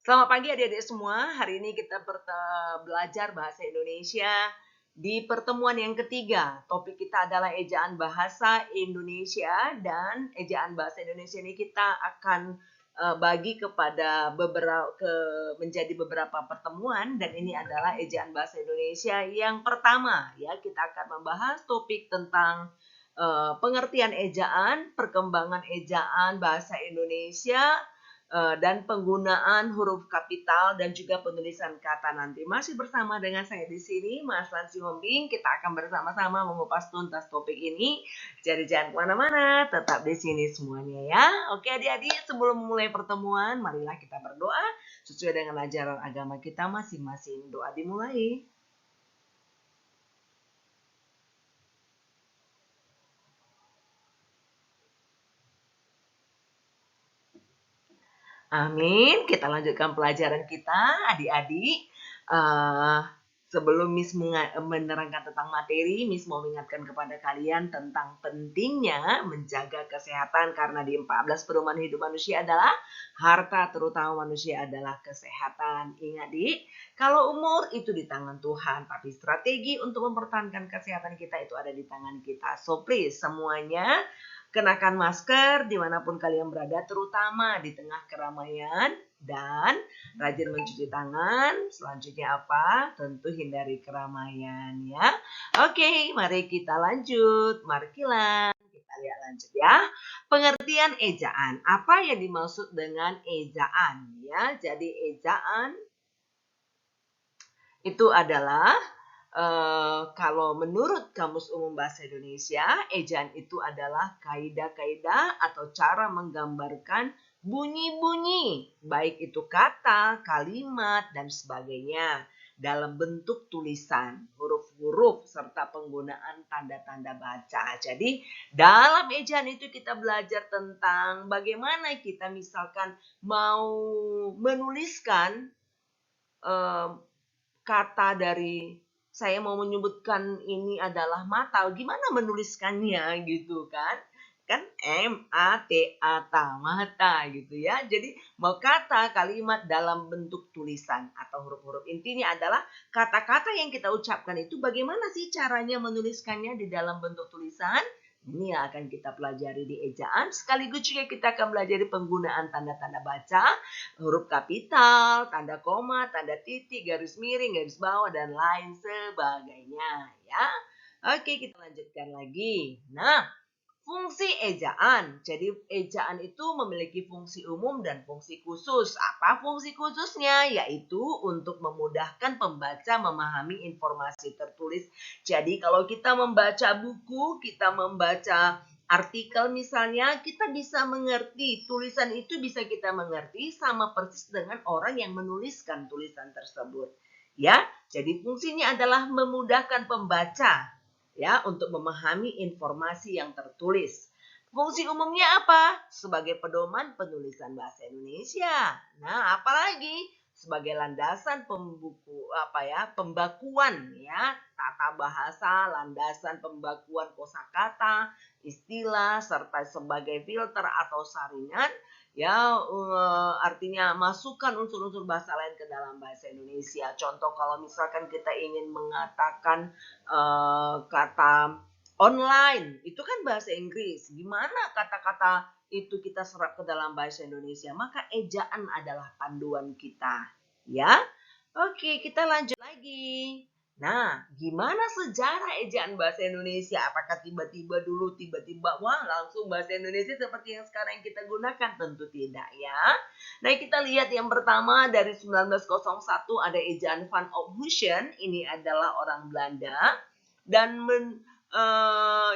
Selamat pagi adik-adik semua. Hari ini kita belajar bahasa Indonesia di pertemuan yang ketiga. Topik kita adalah ejaan bahasa Indonesia, dan ejaan bahasa Indonesia ini kita akan bagi kepada menjadi beberapa pertemuan, dan ini adalah ejaan bahasa Indonesia yang pertama. Ya, kita akan membahas topik tentang pengertian ejaan, perkembangan ejaan bahasa Indonesia, dan penggunaan huruf kapital dan juga penulisan kata nanti. Masih bersama dengan saya di sini, Mas Lansi Hombing. Kita akan bersama-sama mengupas tuntas topik ini. Jadi jangan kemana-mana, tetap di sini semuanya ya. Oke adik-adik, sebelum memulai pertemuan, marilah kita berdoa sesuai dengan ajaran agama kita masing-masing. Doa dimulai. Amin. Kita lanjutkan pelajaran kita, adik-adik. Sebelum Miss menerangkan tentang materi, Miss mau mengingatkan kepada kalian tentang pentingnya menjaga kesehatan, karena di 14 pedoman hidup manusia adalah harta terutama manusia adalah kesehatan. Ingat, Dik, kalau umur itu di tangan Tuhan, tapi strategi untuk mempertahankan kesehatan kita itu ada di tangan kita. So please, semuanya kenakan masker dimanapun kalian berada, terutama di tengah keramaian, dan rajin mencuci tangan. Selanjutnya apa? Tentu hindari keramaian ya. Oke, mari kita lanjut. Mari kita lihat lanjut ya. Pengertian ejaan. Apa yang dimaksud dengan ejaan ya? Jadi ejaan itu adalah kalau menurut Kamus Umum Bahasa Indonesia, ejaan itu adalah kaidah-kaidah atau cara menggambarkan bunyi-bunyi, baik itu kata, kalimat, dan sebagainya, dalam bentuk tulisan, huruf-huruf, serta penggunaan tanda-tanda baca. Jadi dalam ejaan itu kita belajar tentang bagaimana kita misalkan mau menuliskan kata dari, saya mau menyebutkan ini adalah mata, gimana menuliskannya gitu kan? Kan M-A-T-A, mata gitu ya. Jadi mau kata, kalimat dalam bentuk tulisan atau huruf-huruf. Intinya adalah kata-kata yang kita ucapkan itu bagaimana sih caranya menuliskannya di dalam bentuk tulisan. Ini yang akan kita pelajari di ejaan. Sekaligus juga kita akan belajar penggunaan tanda-tanda baca, huruf kapital, tanda koma, tanda titik, garis miring, garis bawah, dan lain sebagainya ya. Oke, kita lanjutkan lagi. Nah, fungsi ejaan. Jadi ejaan itu memiliki fungsi umum dan fungsi khusus. Apa fungsi khususnya? Yaitu untuk memudahkan pembaca memahami informasi tertulis. Jadi kalau kita membaca buku, kita membaca artikel misalnya, kita bisa mengerti, tulisan itu bisa kita mengerti sama persis dengan orang yang menuliskan tulisan tersebut. Ya, jadi fungsinya adalah memudahkan pembaca ya untuk memahami informasi yang tertulis. Fungsi umumnya apa? Sebagai pedoman penulisan bahasa Indonesia. Nah, apalagi sebagai landasan pembakuan ya, tata bahasa, landasan pembakuan kosakata, istilah, serta sebagai filter atau saringan ya, artinya masukkan unsur-unsur bahasa lain ke dalam bahasa Indonesia. Contoh kalau misalkan kita ingin mengatakan kata online, itu kan bahasa Inggris. Gimana kata-kata itu kita serap ke dalam bahasa Indonesia? Maka ejaan adalah panduan kita, ya. Oke, kita lanjut lagi. Nah, gimana sejarah ejaan bahasa Indonesia? Apakah tiba-tiba wah langsung bahasa Indonesia seperti yang sekarang kita gunakan? Tentu tidak ya. Nah, kita lihat yang pertama dari 1901 ada ejaan Van Ophuijsen. Ini adalah orang Belanda, dan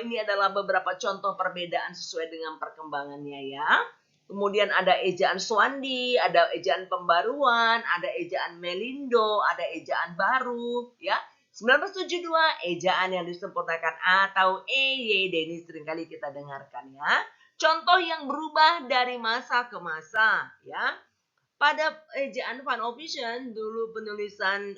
ini adalah beberapa contoh perbedaan sesuai dengan perkembangannya ya. Kemudian ada ejaan Swandi, ada ejaan pembaruan, ada ejaan Melindo, ada ejaan baru ya. 1972 ejaan yang disempurnakan atau EYD, ini seringkali kita dengarkan ya. Contoh yang berubah dari masa ke masa ya. Pada ejaan Van Ophuijsen dulu penulisan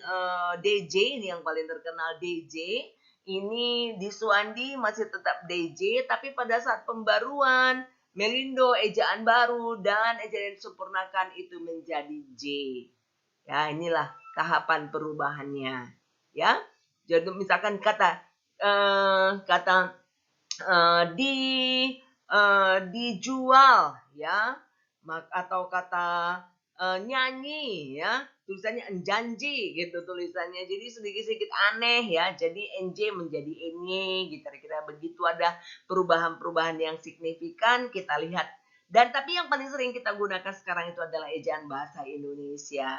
DJ, ini yang paling terkenal DJ. Ini di Swandi masih tetap DJ, tapi pada saat pembaruan Melindo ejaan baru dan ejaan yang disempurnakan itu menjadi J. Ya, inilah tahapan perubahannya. Ya. Jadi misalkan kata dijual ya, atau kata nyanyi ya, tulisannya janji gitu tulisannya, jadi sedikit-sedikit aneh ya, jadi NJ menjadi ENY gitu, kira-kira begitu. Ada perubahan-perubahan yang signifikan kita lihat. Dan tapi yang paling sering kita gunakan sekarang itu adalah ejaan bahasa Indonesia.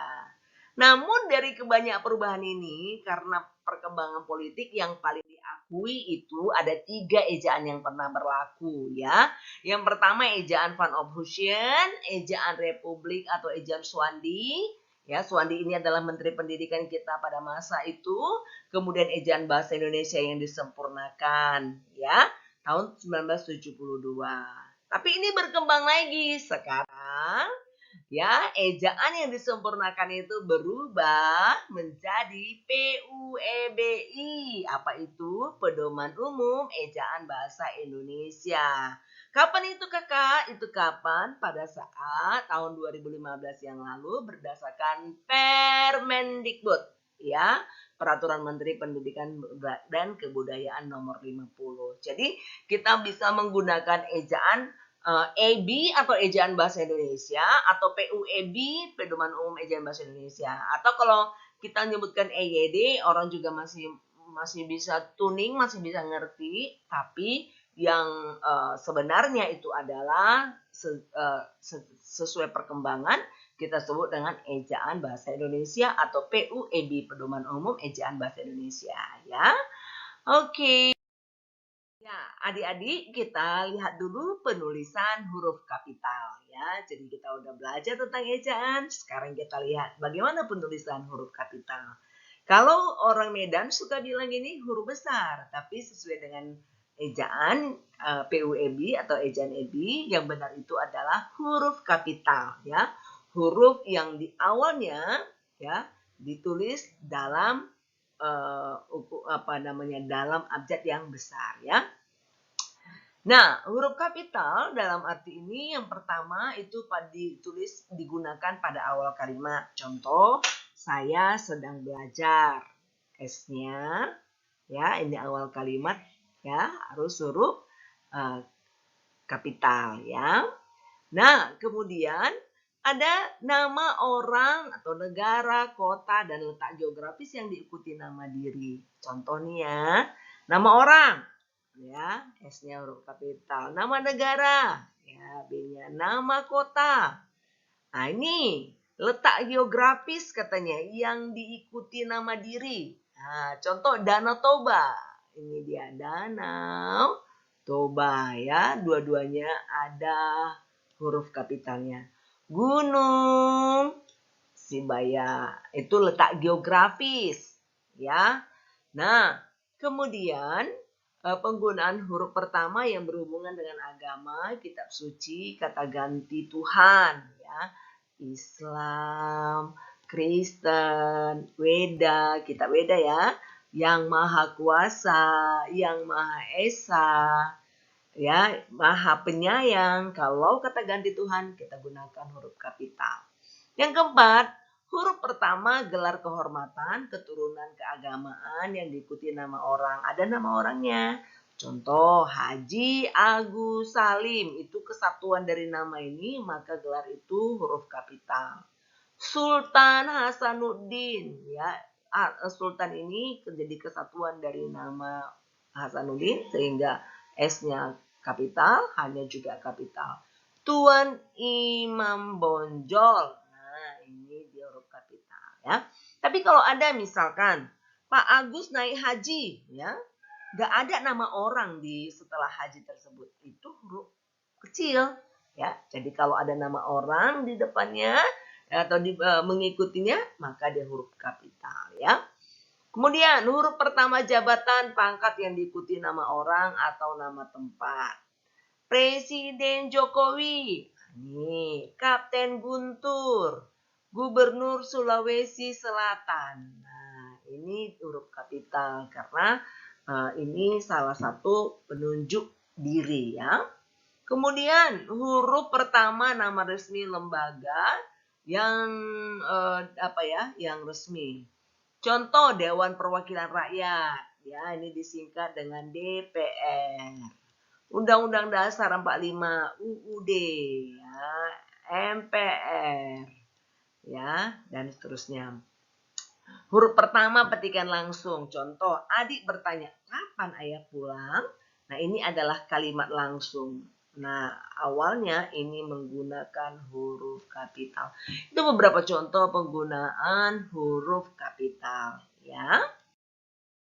Namun dari kebanyakan perubahan ini, karena perkembangan politik, yang paling diakui itu ada 3 ejaan yang pernah berlaku ya. Yang pertama ejaan Van Ophuijsen, ejaan Republik atau ejaan Suwandi. Ya, Suwandi ini adalah Menteri Pendidikan kita pada masa itu. Kemudian ejaan bahasa Indonesia yang disempurnakan ya tahun 1972. Tapi ini berkembang lagi sekarang. Ya, ejaan yang disempurnakan itu berubah menjadi PUEBI. Apa itu? Pedoman Umum Ejaan Bahasa Indonesia. Kapan itu Kakak? Itu kapan? Pada saat tahun 2015 yang lalu berdasarkan Permendikbud, ya, Peraturan Menteri Pendidikan dan Kebudayaan nomor 50. Jadi kita bisa menggunakan ejaan EB atau ejaan bahasa Indonesia, atau PUEB, pedoman umum ejaan bahasa Indonesia. Atau kalau kita menyebutkan EYD, orang juga masih bisa tuning, masih bisa ngerti, tapi yang sebenarnya itu adalah sesuai perkembangan kita sebut dengan ejaan bahasa Indonesia atau PUEB, pedoman umum ejaan bahasa Indonesia ya. Oke. Ya, adik-adik kita lihat dulu penulisan huruf kapital ya. Jadi kita udah belajar tentang ejaan, sekarang kita lihat bagaimana penulisan huruf kapital. Kalau orang Medan suka bilang ini huruf besar, tapi sesuai dengan ejaan PUEB atau ejaan EB, yang benar itu adalah huruf kapital ya. Huruf yang di awalnya ya ditulis dalam dalam abjad yang besar ya. Nah, huruf kapital dalam arti ini yang pertama itu digunakan pada awal kalimat. Contoh, saya sedang belajar. S-nya ya, ini awal kalimat ya, harus huruf kapital ya. Nah, kemudian ada nama orang atau negara, kota, dan letak geografis yang diikuti nama diri. Contohnya, nama orang, ya, S-nya huruf kapital. Nama negara, ya, B-nya. Nama kota. Nah, ini letak geografis katanya yang diikuti nama diri. Nah, contoh Danau Toba. Ini dia Danau Toba ya, dua-duanya ada huruf kapitalnya. Gunung Sibaya itu letak geografis ya. Nah, kemudian penggunaan huruf pertama yang berhubungan dengan agama, kitab suci, kata ganti Tuhan ya. Islam, Kristen, Weda, kitab Weda ya, yang Maha Kuasa, yang Maha Esa, ya, Maha Penyayang. Kalau kata ganti Tuhan kita gunakan huruf kapital. Yang keempat, huruf pertama gelar kehormatan, keturunan keagamaan yang diikuti nama orang. Ada nama orangnya. Contoh Haji Agus Salim, itu kesatuan dari nama ini, maka gelar itu huruf kapital. Sultan Hasanuddin, ya, Sultan ini jadi kesatuan dari nama Hasanuddin sehingga S-nya kapital, H-nya juga kapital. Tuan Imam Bonjol, nah ini dia huruf kapital ya. Tapi kalau ada misalkan Pak Agus naik haji, ya, nggak ada nama orang di setelah haji tersebut, itu huruf kecil ya. Jadi kalau ada nama orang di depannya atau mengikutinya, maka dia huruf kapital ya. Kemudian huruf pertama jabatan, pangkat yang diikuti nama orang atau nama tempat. Presiden Jokowi, nih, Kapten Guntur, Gubernur Sulawesi Selatan. Nah, ini huruf kapital karena ini salah satu penunjuk diri ya. Kemudian huruf pertama nama resmi lembaga yang yang resmi. Contoh Dewan Perwakilan Rakyat, ya ini disingkat dengan DPR. Undang-Undang Dasar 45, UUD, ya, MPR, ya, dan seterusnya. Huruf pertama petikan langsung. Contoh, adik bertanya, kapan ayah pulang? Nah, ini adalah kalimat langsung. Nah, awalnya ini menggunakan huruf kapital. Itu beberapa contoh penggunaan huruf kapital, ya.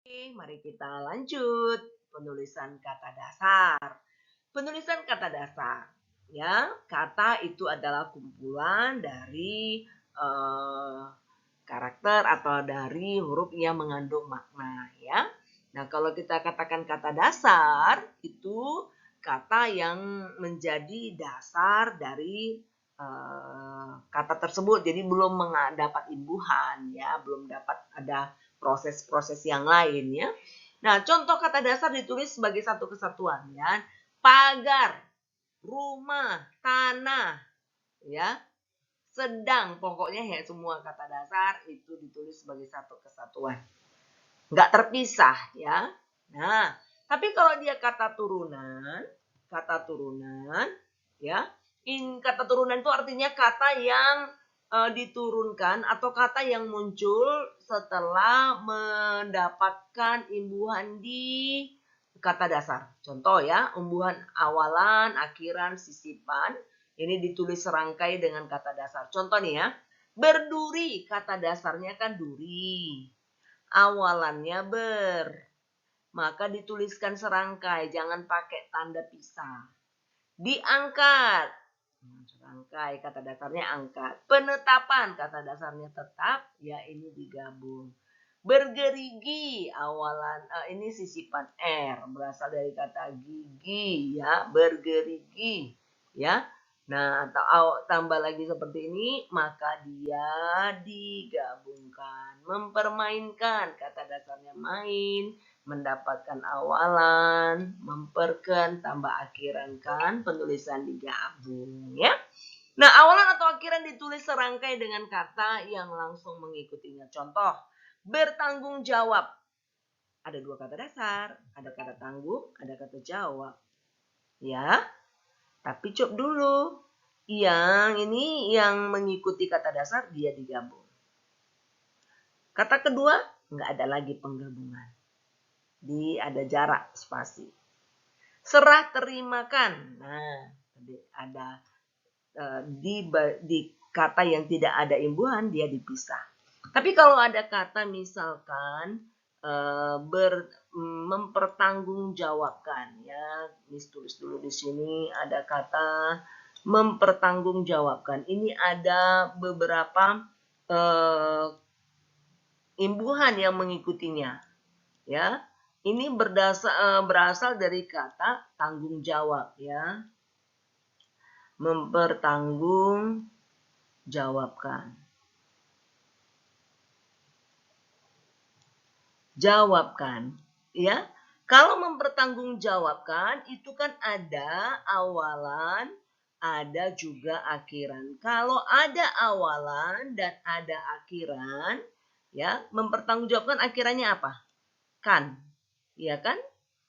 Oke, mari kita lanjut penulisan kata dasar. Penulisan kata dasar, ya. Kata itu adalah kumpulan dari karakter atau dari huruf yang mengandung makna, ya. Nah, kalau kita katakan kata dasar itu kata yang menjadi dasar dari kata tersebut. Jadi belum dapat imbuhan, ya, belum dapat ada proses-proses yang lain, ya. Nah, contoh kata dasar ditulis sebagai satu kesatuan, ya. Pagar, rumah, tanah, ya. Sedang, pokoknya ya semua kata dasar itu ditulis sebagai satu kesatuan. Nggak terpisah, ya. Nah, tapi kalau dia kata turunan, ya, kata turunan itu artinya kata yang diturunkan atau kata yang muncul setelah mendapatkan imbuhan di kata dasar. Contoh ya, imbuhan awalan, akhiran, sisipan. Ini ditulis serangkai dengan kata dasar. Contoh nih ya, berduri, kata dasarnya kan duri. Awalannya ber. Maka dituliskan serangkai, jangan pakai tanda pisah. Diangkat, serangkai, kata dasarnya angkat. Penetapan, kata dasarnya tetap, ya ini digabung. Bergerigi, awalan ini sisipan R, berasal dari kata gigi, ya, bergerigi, ya. Nah, atau tambah lagi seperti ini, maka dia digabungkan. Mempermainkan, kata dasarnya main, mendapatkan awalan, memperken, tambah akhiran kan, penulisan digabung, ya. Nah, awalan atau akhiran ditulis serangkai dengan kata yang langsung mengikutinya. Contoh, bertanggung jawab. Ada dua kata dasar, ada kata tanggung, ada kata jawab. Ya, tapi cop dulu. Yang ini yang mengikuti kata dasar dia digabung. Kata kedua, nggak ada lagi penggabungan. Ada jarak spasi. Serah terimakan. Nah, ada di kata yang tidak ada imbuhan dia dipisah. Tapi kalau ada kata misalkan mempertanggungjawabkan, ya, tulis dulu di sini ada kata mempertanggungjawabkan. Ini ada beberapa imbuhan yang mengikutinya, ya. Ini berasal dari kata tanggung jawab, ya. Mempertanggungjawabkan. Jawabkan, ya. Kalau mempertanggungjawabkan itu kan ada awalan, ada juga akhiran. Kalau ada awalan dan ada akhiran, ya, mempertanggungjawabkan akhirannya apa? Kan. Ya kan?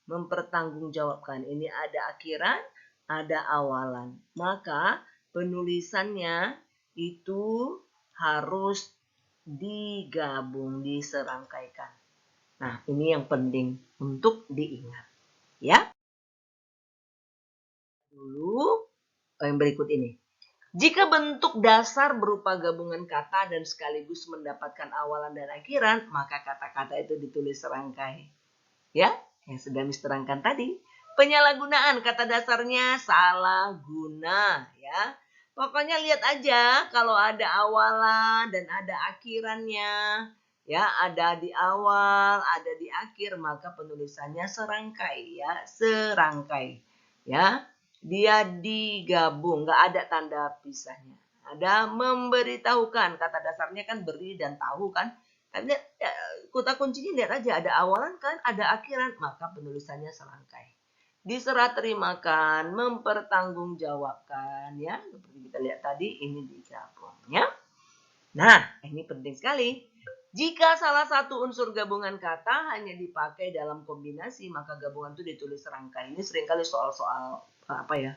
Mempertanggungjawabkan. Ini ada akhiran, ada awalan. Maka penulisannya itu harus digabung, diserangkaikan. Nah, ini yang penting untuk diingat. Ya. Dulu yang berikut ini. Jika bentuk dasar berupa gabungan kata dan sekaligus mendapatkan awalan dan akhiran, maka kata-kata itu ditulis serangkai. Ya, yang sudah diterangkan tadi. Penyalahgunaan kata dasarnya salah guna, ya. Pokoknya lihat aja kalau ada awalan dan ada akhirannya, ya, ada di awal, ada di akhir, maka penulisannya serangkai, ya, serangkai, ya. Dia digabung, nggak ada tanda pisahnya. Ada memberitahukan, kata dasarnya kan beri dan tahu kan. Tapi kata kuncinya lihat aja, ada awalan kan, ada akhiran, maka penulisannya serangkai. diserah terimakan, mempertanggungjawabkan, ya. Seperti kita lihat tadi, ini digabung, ya. Nah, ini penting sekali. Jika salah satu unsur gabungan kata hanya dipakai dalam kombinasi, maka gabungan itu ditulis serangkai. Ini seringkali soal-soal apa ya,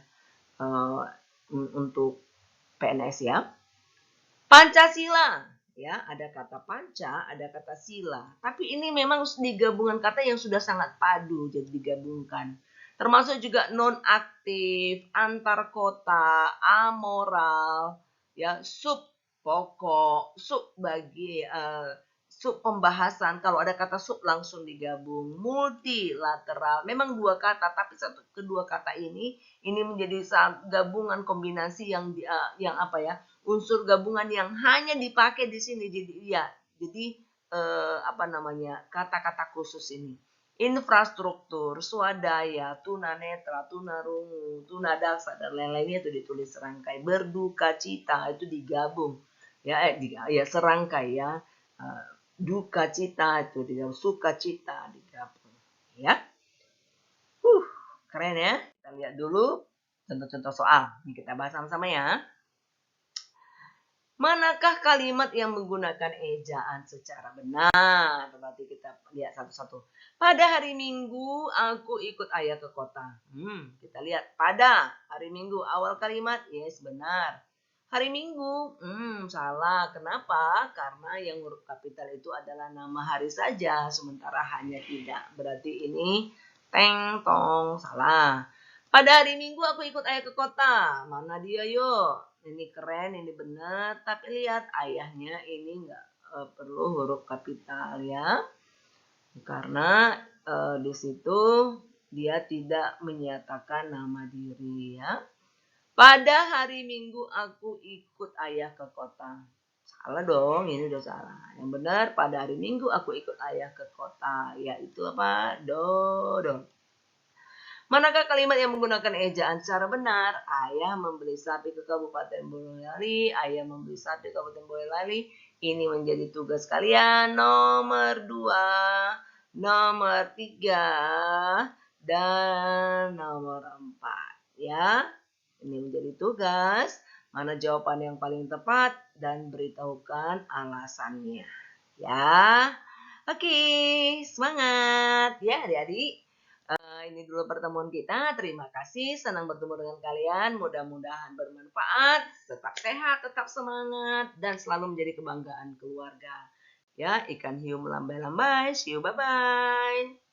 untuk PNS, ya. Pancasila, ya, ada kata panca, ada kata sila. Tapi ini memang digabungan kata yang sudah sangat padu, jadi digabungkan. Termasuk juga non-aktif, antar kota, amoral, ya, sub pokok, sub bagi, sub pembahasan. Kalau ada kata sub langsung digabung. Multilateral, memang dua kata, tapi kedua kata ini menjadi gabungan kombinasi yang apa ya? Unsur gabungan yang hanya dipakai di sini. Jadi apa namanya, kata-kata khusus ini. Infrastruktur, swadaya, tunanetra, tunarungu, tunadaksa, dan lain-lainnya itu ditulis serangkai. Berduka cita itu digabung, ya, serangkai, ya. Duka cita itu digabung, suka cita digabung, ya. Keren, ya. Kita lihat dulu contoh-contoh soal. Ini kita bahas sama-sama, ya. Manakah kalimat yang menggunakan ejaan secara benar? Berarti kita lihat satu-satu. Pada hari Minggu aku ikut ayah ke kota. Kita lihat pada hari Minggu, awal kalimat, yes, benar. Hari Minggu, salah. Kenapa? Karena yang huruf kapital itu adalah nama hari saja, sementara hanya tidak. Berarti ini teng tong, salah. Pada hari Minggu aku ikut ayah ke kota. Mana dia, yuk? Ini keren, ini benar. Tapi lihat ayahnya ini nggak perlu huruf kapital, ya. Karena di situ dia tidak menyatakan nama diri, ya. Pada hari Minggu aku ikut ayah ke kota. Salah dong, ini udah salah. Yang benar, pada hari Minggu aku ikut ayah ke kota. Yaitu apa? Dodol. Manakah kalimat yang menggunakan ejaan secara benar? Ayah membeli sapi ke Kabupaten Boyolali. Ayah membeli sapi ke Kabupaten Boyolali. Ini menjadi tugas kalian. Nomor 2, nomor 3, dan nomor 4. Ya, ini menjadi tugas. Mana jawaban yang paling tepat dan beritahukan alasannya. Ya, oke, semangat ya adik-adik. Ini dulu pertemuan kita. Terima kasih, senang bertemu dengan kalian. Mudah-mudahan bermanfaat. Tetap sehat, tetap semangat, dan selalu menjadi kebanggaan keluarga. Ya, ikan hiu melambai-lambai. See you, bye-bye.